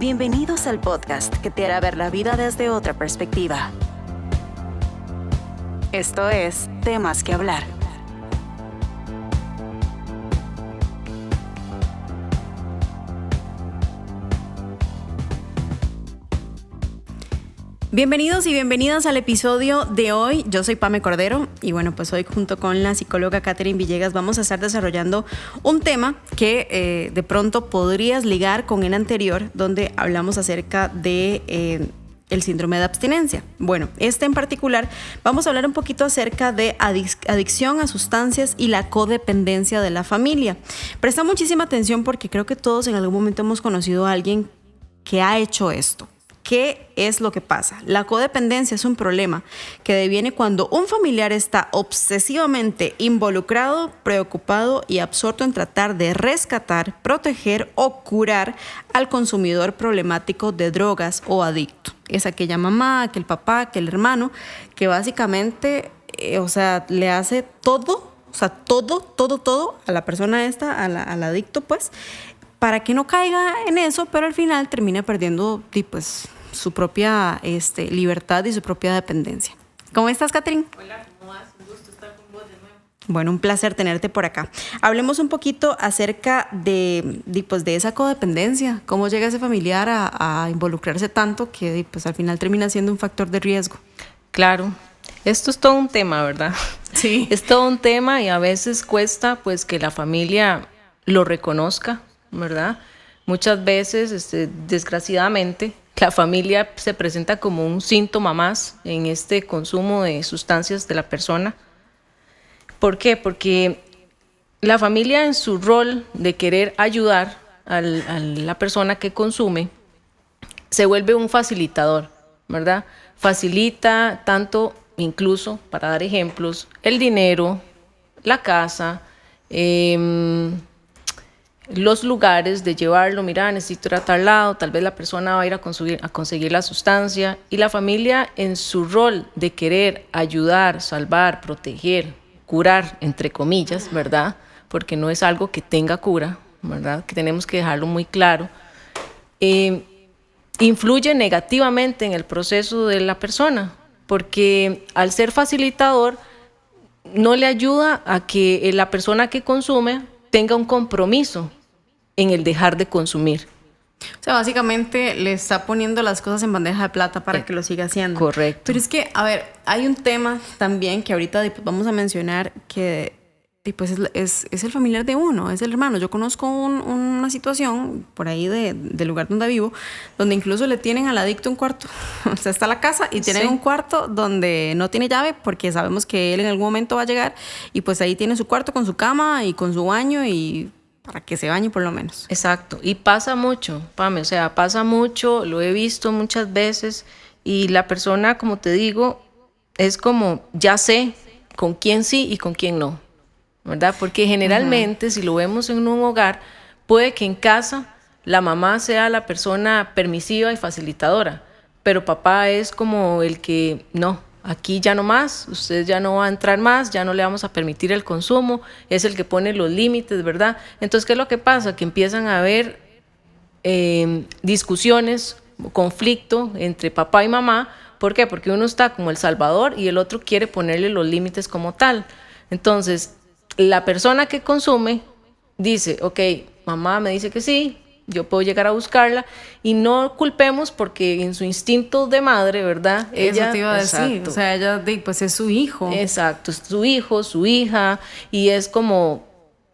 Bienvenidos al podcast que te hará ver la vida desde otra perspectiva. Esto es Temas que Hablar. Bienvenidos y bienvenidas al episodio de hoy. Yo soy Pame Cordero y bueno, pues hoy junto con la psicóloga Catherine Villegas vamos a estar desarrollando un tema que de pronto podrías ligar con el anterior, donde hablamos acerca de el síndrome de abstinencia. Bueno, en particular vamos a hablar un poquito acerca de adicción a sustancias y la codependencia de la familia. Presta muchísima atención porque creo que todos en algún momento hemos conocido a alguien que ha hecho esto. ¿Qué es lo que pasa? La codependencia es un problema que deviene cuando un familiar está obsesivamente involucrado, preocupado y absorto en tratar de rescatar, proteger o curar al consumidor problemático de drogas o adicto. Es aquella mamá, aquel papá, aquel hermano que básicamente, le hace todo, todo a la persona esta, al adicto, pues, para que no caiga en eso, pero al final termina perdiendo pues, su propia libertad y su propia dependencia. ¿Cómo estás, Catherine? Hola, ¿cómo vas? Un gusto estar con vos de nuevo. Bueno, un placer tenerte por acá. Hablemos un poquito acerca de esa codependencia. ¿Cómo llega ese familiar a involucrarse tanto que pues, al final termina siendo un factor de riesgo? Claro, esto es todo un tema, ¿verdad? Sí. Es todo un tema y a veces cuesta pues que la familia lo reconozca, ¿verdad? Muchas veces, desgraciadamente, la familia se presenta como un síntoma más en este consumo de sustancias de la persona. ¿Por qué? Porque la familia en su rol de querer ayudar a la persona que consume se vuelve un facilitador, ¿verdad? Facilita tanto, incluso, para dar ejemplos, el dinero, la casa, los lugares de llevarlo. Mira, necesito ir a tal lado, tal vez la persona va a ir a conseguir la sustancia, y la familia en su rol de querer ayudar, salvar, proteger, curar, entre comillas, ¿verdad? Porque no es algo que tenga cura, ¿verdad? Que tenemos que dejarlo muy claro. Influye negativamente en el proceso de la persona, porque al ser facilitador no le ayuda a que la persona que consume tenga un compromiso en el dejar de consumir. O sea, básicamente le está poniendo las cosas en bandeja de plata para que lo siga haciendo. Correcto. Pero es que, a ver, hay un tema también que ahorita vamos a mencionar que pues es el familiar de uno, es el hermano. Yo conozco una situación por ahí del lugar donde vivo, donde incluso le tienen al adicto un cuarto. O sea, está la casa y tienen un cuarto donde no tiene llave porque sabemos que él en algún momento va a llegar, y pues ahí tiene su cuarto con su cama y con su baño y para que se bañe por lo menos. Exacto. Y pasa mucho, Pame, o sea, pasa mucho, lo he visto muchas veces, y la persona, como te digo, es como, ya sé con quién sí y con quién no, ¿verdad? Porque generalmente, si lo vemos en un hogar, puede que en casa la mamá sea la persona permisiva y facilitadora, pero papá es como el que, no, aquí ya no más, usted ya no va a entrar más, ya no le vamos a permitir el consumo, es el que pone los límites, ¿verdad? Entonces, ¿qué es lo que pasa? Que empiezan a haber discusiones, conflicto entre papá y mamá. ¿Por qué? Porque uno está como el salvador y el otro quiere ponerle los límites como tal. Entonces, la persona que consume dice, ok, mamá me dice que sí, yo puedo llegar a buscarla, y no culpemos porque en su instinto de madre, ¿verdad? Eso te iba a decir, exacto. O sea, ella pues es su hijo. Exacto, es su hijo, su hija, y es como,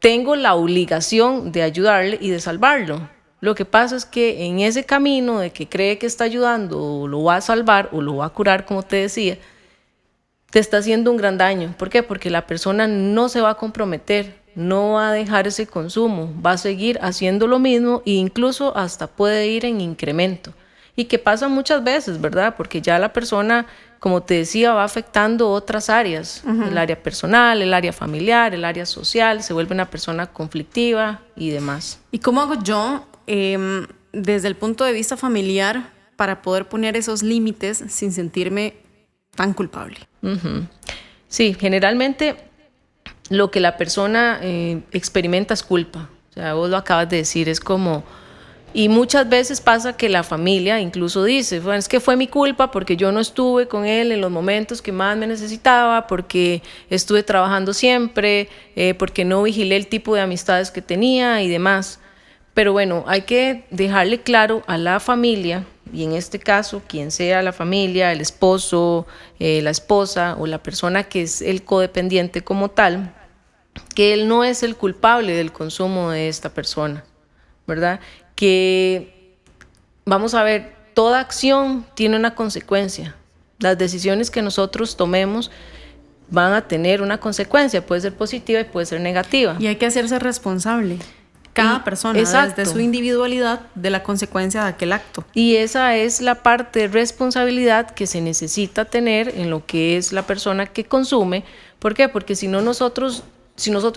tengo la obligación de ayudarle y de salvarlo. Lo que pasa es que en ese camino de que cree que está ayudando o lo va a salvar o lo va a curar, como te decía, te está haciendo un gran daño. ¿Por qué? Porque la persona no se va a comprometer, no va a dejar ese consumo, va a seguir haciendo lo mismo e incluso hasta puede ir en incremento. Y que pasa muchas veces, ¿verdad? Porque ya la persona, como te decía, va afectando otras áreas, el área personal, el área familiar, el área social, se vuelve una persona conflictiva y demás. ¿Y cómo hago yo, desde el punto de vista familiar, para poder poner esos límites sin sentirme tan culpable? Sí, generalmente lo que la persona experimenta es culpa. O sea, vos lo acabas de decir, es como, Y muchas veces pasa que la familia incluso dice, bueno, es que fue mi culpa porque yo no estuve con él en los momentos que más me necesitaba, porque estuve trabajando siempre, porque no vigilé el tipo de amistades que tenía y demás. Pero bueno, hay que dejarle claro a la familia, y en este caso, quien sea la familia, el esposo, la esposa o la persona que es el codependiente como tal, que él no es el culpable del consumo de esta persona, ¿verdad? Que, vamos a ver, toda acción tiene una consecuencia. Las decisiones que nosotros tomemos van a tener una consecuencia, puede ser positiva y puede ser negativa. Y hay que hacerse responsable, cada persona, desde su individualidad, de la consecuencia de aquel acto. Y esa es la parte de responsabilidad que se necesita tener en lo que es la persona que consume. ¿Por qué? Porque si nosotros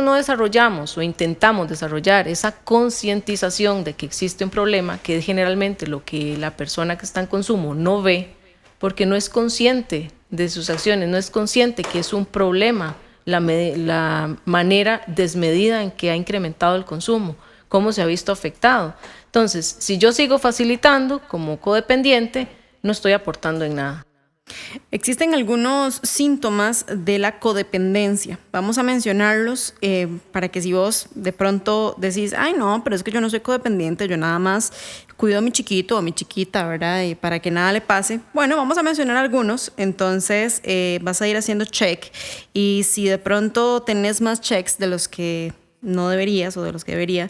no desarrollamos o intentamos desarrollar esa concientización de que existe un problema, que es generalmente lo que la persona que está en consumo no ve, porque no es consciente de sus acciones, no es consciente que es un problema la manera desmedida en que ha incrementado el consumo, cómo se ha visto afectado. Entonces, si yo sigo facilitando como codependiente, no estoy aportando en nada. Existen algunos síntomas de la codependencia. Vamos a mencionarlos para que si vos de pronto decís, ay no, pero es que yo no soy codependiente, yo nada más cuido a mi chiquito o a mi chiquita, ¿verdad? Y para que nada le pase. Bueno, vamos a mencionar algunos, entonces vas a ir haciendo check y si de pronto tenés más checks de los que no deberías o de los que debería,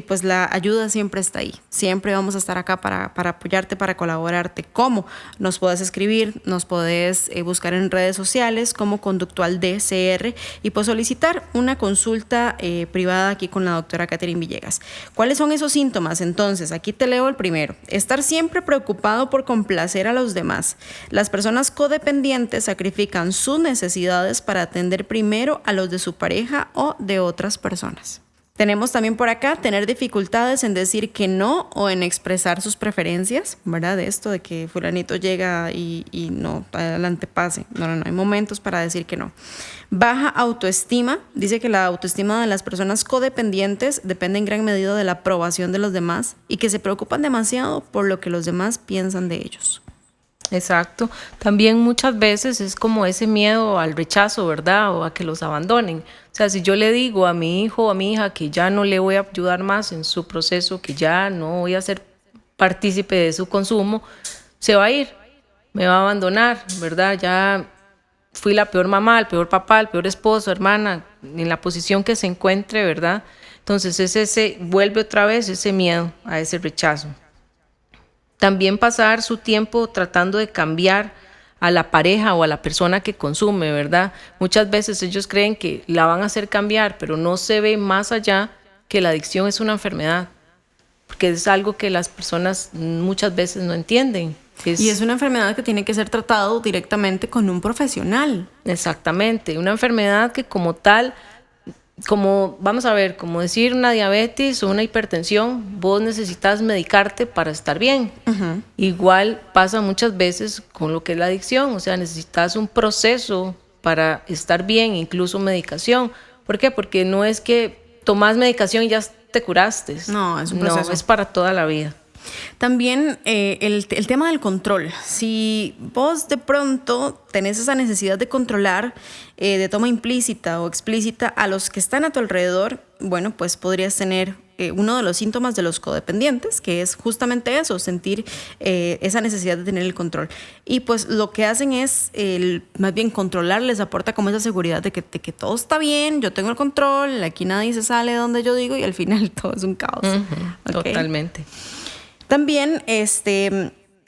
pues la ayuda siempre está ahí. Siempre vamos a estar acá para apoyarte, para colaborarte. ¿Cómo? Nos puedes escribir, nos puedes buscar en redes sociales como Conductual DCR y pues solicitar una consulta privada aquí con la doctora Catherine Villegas. ¿Cuáles son esos síntomas? Entonces, aquí te leo el primero. Estar siempre preocupado por complacer a los demás. Las personas codependientes sacrifican sus necesidades para atender primero a los de su pareja o de otras personas. Tenemos también por acá tener dificultades en decir que no o en expresar sus preferencias, ¿verdad? De esto de que fulanito llega y no, adelante pase. No, hay momentos para decir que no. Baja autoestima. Dice que la autoestima de las personas codependientes depende en gran medida de la aprobación de los demás y que se preocupan demasiado por lo que los demás piensan de ellos. Exacto. También muchas veces es como ese miedo al rechazo, ¿verdad? O a que los abandonen. O sea, si yo le digo a mi hijo o a mi hija que ya no le voy a ayudar más en su proceso, que ya no voy a ser partícipe de su consumo, se va a ir, me va a abandonar, ¿verdad? Ya fui la peor mamá, el peor papá, el peor esposo, hermana, en la posición que se encuentre, ¿verdad? Entonces vuelve otra vez ese miedo a ese rechazo. También pasar su tiempo tratando de cambiar a la pareja o a la persona que consume, ¿verdad? Muchas veces ellos creen que la van a hacer cambiar, pero no se ve más allá que la adicción es una enfermedad, porque es algo que las personas muchas veces no entienden. Y es una enfermedad que tiene que ser tratado directamente con un profesional. Exactamente, una enfermedad que como tal, como vamos a ver, como decir una diabetes o una hipertensión, vos necesitas medicarte para estar bien. Uh-huh. Igual pasa muchas veces con lo que es la adicción, o sea, necesitas un proceso para estar bien, incluso medicación. ¿Por qué? Porque no es que tomás medicación y ya te curaste. No, es un proceso. No, es para toda la vida. También el tema del control. Si vos de pronto tenés esa necesidad de controlar de toma implícita o explícita a los que están a tu alrededor, bueno, pues podrías tener uno de los síntomas de los codependientes, que es justamente eso, sentir esa necesidad de tener el control. Y pues lo que hacen es, más bien controlar les aporta como esa seguridad de que todo está bien, yo tengo el control, aquí nadie se sale de donde yo digo y al final todo es un caos. Uh-huh, ¿okay? Totalmente. También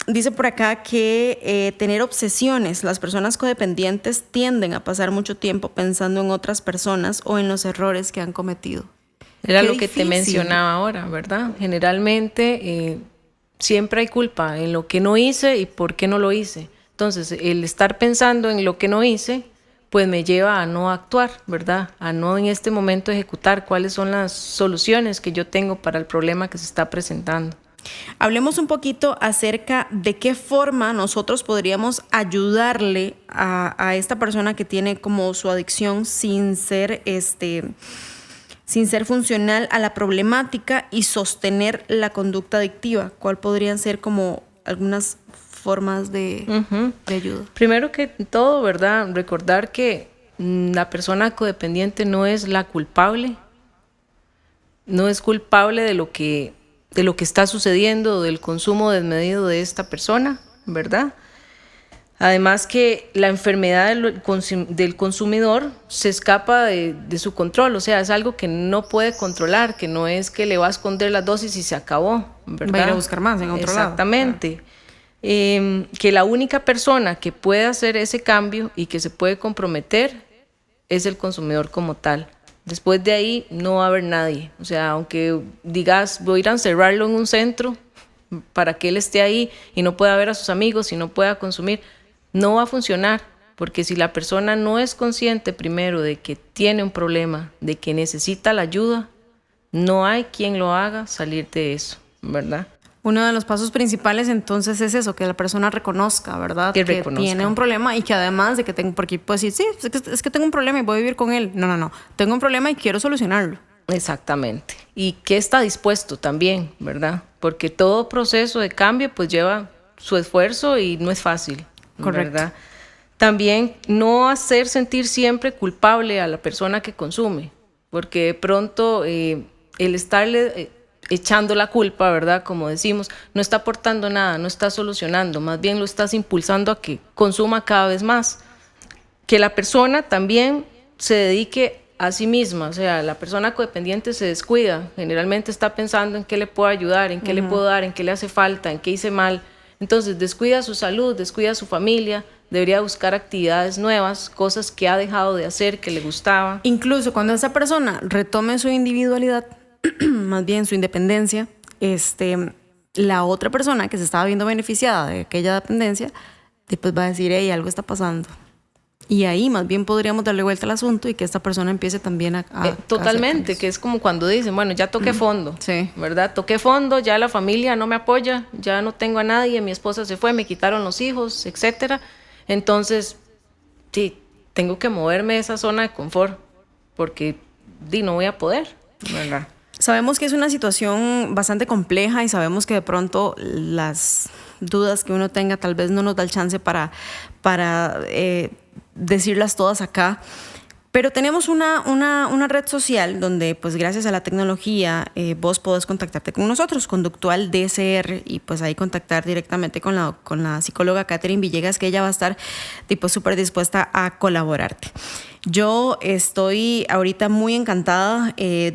dice por acá que tener obsesiones. Las personas codependientes tienden a pasar mucho tiempo pensando en otras personas o en los errores que han cometido. Era lo que te mencionaba ahora, ¿verdad? Generalmente siempre hay culpa en lo que no hice y por qué no lo hice. Entonces, el estar pensando en lo que no hice, pues me lleva a no actuar, ¿verdad? A no en este momento ejecutar cuáles son las soluciones que yo tengo para el problema que se está presentando. Hablemos un poquito acerca de qué forma nosotros podríamos ayudarle a esta persona que tiene como su adicción sin ser sin ser funcional a la problemática y sostener la conducta adictiva? ¿Cuál podrían ser como algunas formas de ayuda? Primero que todo, ¿verdad? Recordar que la persona codependiente no es la culpable, no es culpable de lo que está sucediendo, del consumo desmedido de esta persona, ¿verdad? Además que la enfermedad del consumidor se escapa de su control, o sea, es algo que no puede controlar, que no es que le va a esconder las dosis y se acabó, ¿verdad? Va a ir a buscar más en otro lado. Exactamente. Que la única persona que puede hacer ese cambio y que se puede comprometer es el consumidor como tal. Después de ahí no va a haber nadie. O sea, aunque digas, voy a ir a encerrarlo en un centro para que él esté ahí y no pueda ver a sus amigos y no pueda consumir, no va a funcionar, porque si la persona no es consciente primero de que tiene un problema, de que necesita la ayuda, no hay quien lo haga salir de eso, ¿verdad? Uno de los pasos principales entonces es eso, que la persona reconozca, ¿verdad? Que tiene un problema y que además de que tengo, porque puede decir, sí, es que tengo un problema y voy a vivir con él. No, tengo un problema y quiero solucionarlo. Exactamente. Y que está dispuesto también, ¿verdad? Porque todo proceso de cambio pues lleva su esfuerzo y no es fácil. Correcto. ¿Verdad? También no hacer sentir siempre culpable a la persona que consume, porque de pronto el estarle echando la culpa, ¿verdad? Como decimos, no está aportando nada, no está solucionando, más bien lo estás impulsando a que consuma cada vez más. Que la persona también se dedique a sí misma, o sea, la persona codependiente se descuida, generalmente está pensando en qué le puedo ayudar, en qué le puedo dar, en qué le hace falta, en qué hice mal. Entonces descuida su salud, descuida su familia, debería buscar actividades nuevas, cosas que ha dejado de hacer, que le gustaba. Incluso cuando esa persona retome su individualidad, más bien su independencia, la otra persona que se estaba viendo beneficiada de aquella dependencia, después va a decir, hey, algo está pasando. Y ahí más bien podríamos darle vuelta al asunto y que esta persona empiece también a totalmente, que es como cuando dicen, bueno, ya toqué fondo, sí, ¿verdad? Toqué fondo, ya la familia no me apoya, ya no tengo a nadie, mi esposa se fue, me quitaron los hijos, etcétera. Entonces, sí, tengo que moverme de esa zona de confort porque no voy a poder, ¿verdad? Sabemos que es una situación bastante compleja y sabemos que de pronto las dudas que uno tenga tal vez no nos da el chance para decirlas todas acá. Pero tenemos una red social donde, pues gracias a la tecnología, vos podés contactarte con nosotros, Conductual DSR, y pues ahí contactar directamente con la psicóloga Catherine Villegas, que ella va a estar tipo súper dispuesta a colaborarte. Yo estoy ahorita muy encantada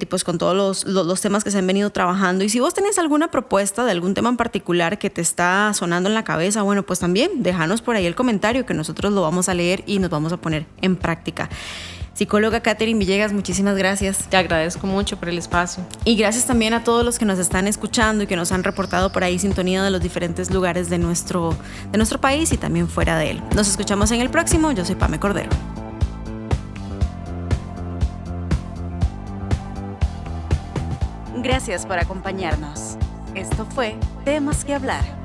pues con todos los temas que se han venido trabajando, y si vos tenés alguna propuesta de algún tema en particular que te está sonando en la cabeza, bueno, pues también déjanos por ahí el comentario, que nosotros lo vamos a leer y nos vamos a poner en práctica. Psicóloga Catherine Villegas, muchísimas gracias. Te agradezco mucho por el espacio. Y gracias también a todos los que nos están escuchando y que nos han reportado por ahí sintonía de los diferentes lugares de nuestro país y también fuera de él. Nos escuchamos en el próximo. Yo soy Pame Cordero. Gracias por acompañarnos. Esto fue Temas que Hablar.